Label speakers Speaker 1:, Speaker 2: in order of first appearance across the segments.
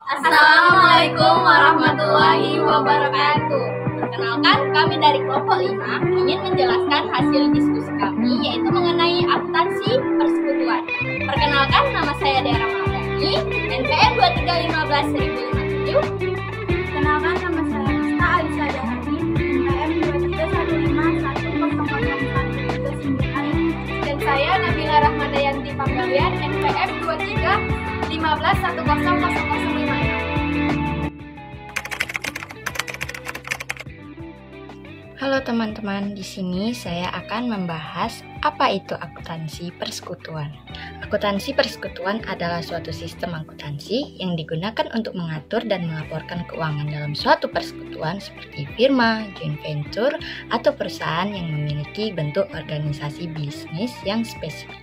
Speaker 1: Assalamualaikum warahmatullahi wabarakatuh. Perkenalkan, kami dari kelompok 5 ingin menjelaskan hasil diskusi kami, yaitu mengenai akuntansi persekutuan. Perkenalkan, nama saya Dera Mahdani, NPM 2315-1057.
Speaker 2: Perkenalkan, nama saya Nista Alisa Dahani, NPM 2315-10139.
Speaker 1: Dan saya Nabila Rahmadayanti Pambalian, NPM 2315-10005.
Speaker 3: Halo teman-teman, di sini saya akan membahas apa itu akuntansi persekutuan. Akuntansi persekutuan adalah suatu sistem akuntansi yang digunakan untuk mengatur dan melaporkan keuangan dalam suatu persekutuan seperti firma, joint venture, atau perusahaan yang memiliki bentuk organisasi bisnis yang spesifik.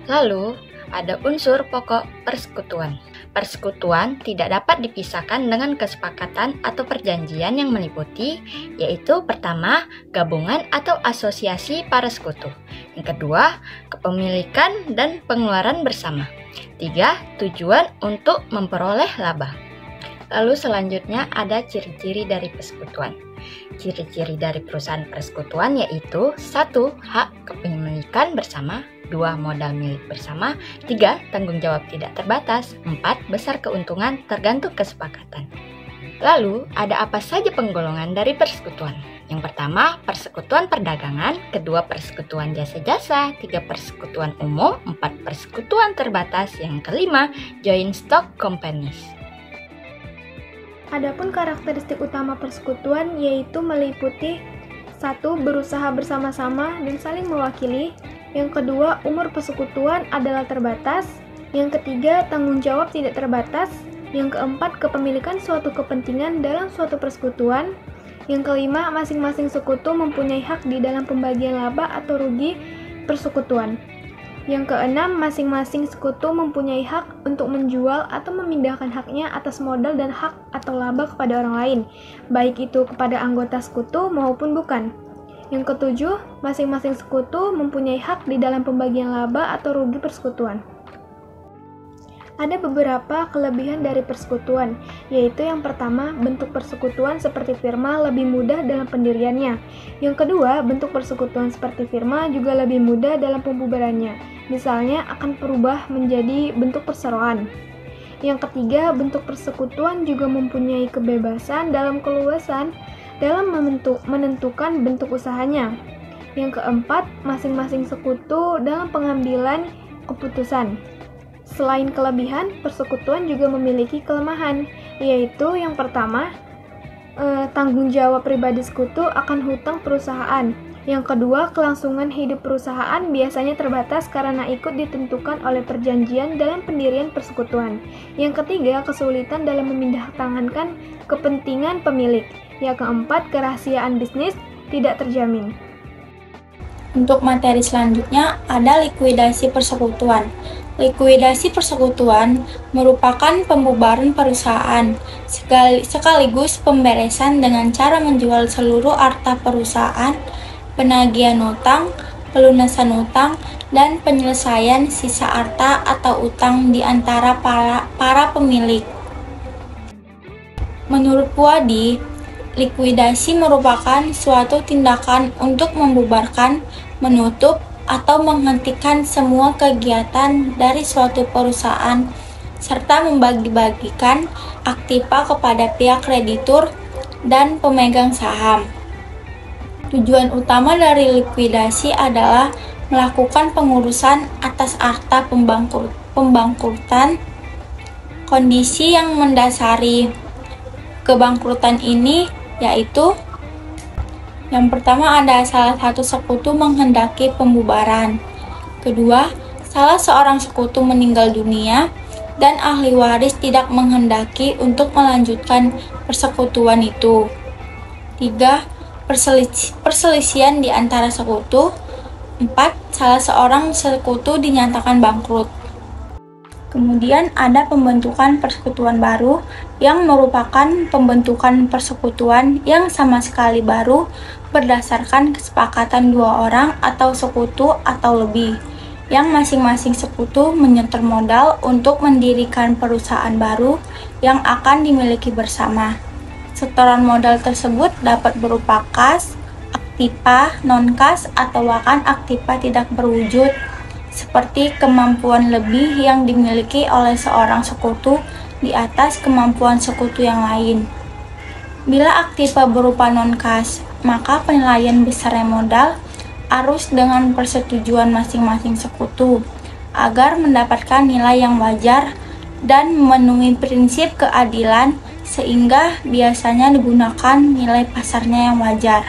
Speaker 3: Lalu, ada unsur pokok persekutuan. Persekutuan tidak dapat dipisahkan dengan kesepakatan atau perjanjian yang meliputi, yaitu pertama, gabungan atau asosiasi para sekutu. Yang kedua, kepemilikan dan pengeluaran bersama. Tiga, tujuan untuk memperoleh laba. Lalu selanjutnya ada ciri-ciri dari persekutuan. Ciri-ciri dari perusahaan persekutuan yaitu 1. Hak kepemilikan bersama, 2. Modal milik bersama, 3. Tanggung jawab tidak terbatas, 4. Besar keuntungan tergantung kesepakatan. Lalu, ada apa saja penggolongan dari persekutuan? Yang pertama, persekutuan perdagangan, kedua persekutuan jasa-jasa, 3 persekutuan umum, 4 persekutuan terbatas, yang kelima, joint stock companies.
Speaker 2: Adapun karakteristik utama persekutuan yaitu meliputi 1. Berusaha bersama-sama dan saling mewakili. Yang kedua, umur persekutuan adalah terbatas. Yang ketiga, tanggung jawab tidak terbatas. Yang keempat, kepemilikan suatu kepentingan dalam suatu persekutuan. Yang kelima, masing-masing sekutu mempunyai hak di dalam pembagian laba atau rugi persekutuan. Yang keenam, masing-masing sekutu mempunyai hak untuk menjual atau memindahkan haknya atas modal dan hak atau laba kepada orang lain, baik itu kepada anggota sekutu maupun bukan. Yang ketujuh, masing-masing sekutu mempunyai hak di dalam pembagian laba atau rugi persekutuan. Ada beberapa kelebihan dari persekutuan, yaitu yang pertama, bentuk persekutuan seperti firma lebih mudah dalam pendiriannya. Yang kedua, bentuk persekutuan seperti firma juga lebih mudah dalam pembubarannya. Misalnya akan berubah menjadi bentuk perseroan. Yang ketiga, bentuk persekutuan juga mempunyai kebebasan dalam keluasan dalam menentukan bentuk usahanya. Yang keempat, masing-masing sekutu dalam pengambilan keputusan. Selain kelebihan, persekutuan juga memiliki kelemahan, yaitu yang pertama, tanggung jawab pribadi sekutu akan hutang perusahaan. Yang kedua, kelangsungan hidup perusahaan biasanya terbatas karena ikut ditentukan oleh perjanjian dalam pendirian persekutuan. Yang ketiga, kesulitan dalam memindahtangankan kepentingan pemilik. Yang keempat, kerahasiaan bisnis tidak terjamin.
Speaker 4: Untuk materi selanjutnya ada likuidasi persekutuan. Likuidasi persekutuan merupakan pembubaran perusahaan sekaligus pemberesan dengan cara menjual seluruh harta perusahaan, penagihan utang, pelunasan utang, dan penyelesaian sisa harta atau utang di antara para pemilik. Menurut Puadi, likuidasi merupakan suatu tindakan untuk membubarkan, menutup, atau menghentikan semua kegiatan dari suatu perusahaan serta membagi-bagikan aktiva kepada pihak kreditur dan pemegang saham. Tujuan utama dari likuidasi adalah melakukan pengurusan atas harta pembangkrutan. Kondisi yang mendasari kebangkrutan ini yaitu yang pertama, ada salah satu sekutu menghendaki pembubaran. Kedua, salah seorang sekutu meninggal dunia dan ahli waris tidak menghendaki untuk melanjutkan persekutuan itu. Tiga, perselisihan di antara sekutu. Empat, salah seorang sekutu dinyatakan bangkrut. Kemudian ada pembentukan persekutuan baru yang merupakan pembentukan persekutuan yang sama sekali baru berdasarkan kesepakatan dua orang atau sekutu atau lebih, yang masing-masing sekutu menyetor modal untuk mendirikan perusahaan baru yang akan dimiliki bersama. Setoran modal tersebut dapat berupa kas, aktiva, non-kas, atau bahkan aktiva tidak berwujud, seperti kemampuan lebih yang dimiliki oleh seorang sekutu di atas kemampuan sekutu yang lain. Bila aktiva berupa non-kas, maka penilaian besarnya modal harus dengan persetujuan masing-masing sekutu agar mendapatkan nilai yang wajar dan memenuhi prinsip keadilan, sehingga biasanya digunakan nilai pasarnya yang wajar.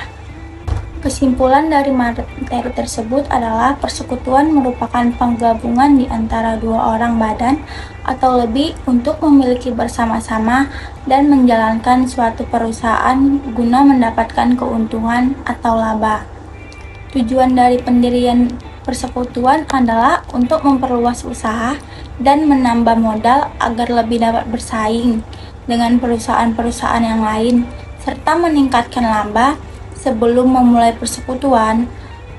Speaker 4: Kesimpulan dari materi tersebut adalah persekutuan merupakan penggabungan di antara dua orang badan atau lebih untuk memiliki bersama-sama dan menjalankan suatu perusahaan guna mendapatkan keuntungan atau laba. Tujuan dari pendirian persekutuan adalah untuk memperluas usaha dan menambah modal agar lebih dapat bersaing dengan perusahaan-perusahaan yang lain, serta meningkatkan laba. Sebelum memulai persekutuan,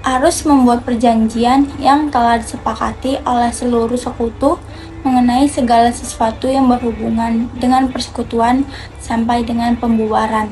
Speaker 4: harus membuat perjanjian yang telah disepakati oleh seluruh sekutu mengenai segala sesuatu yang berhubungan dengan persekutuan sampai dengan pembubaran.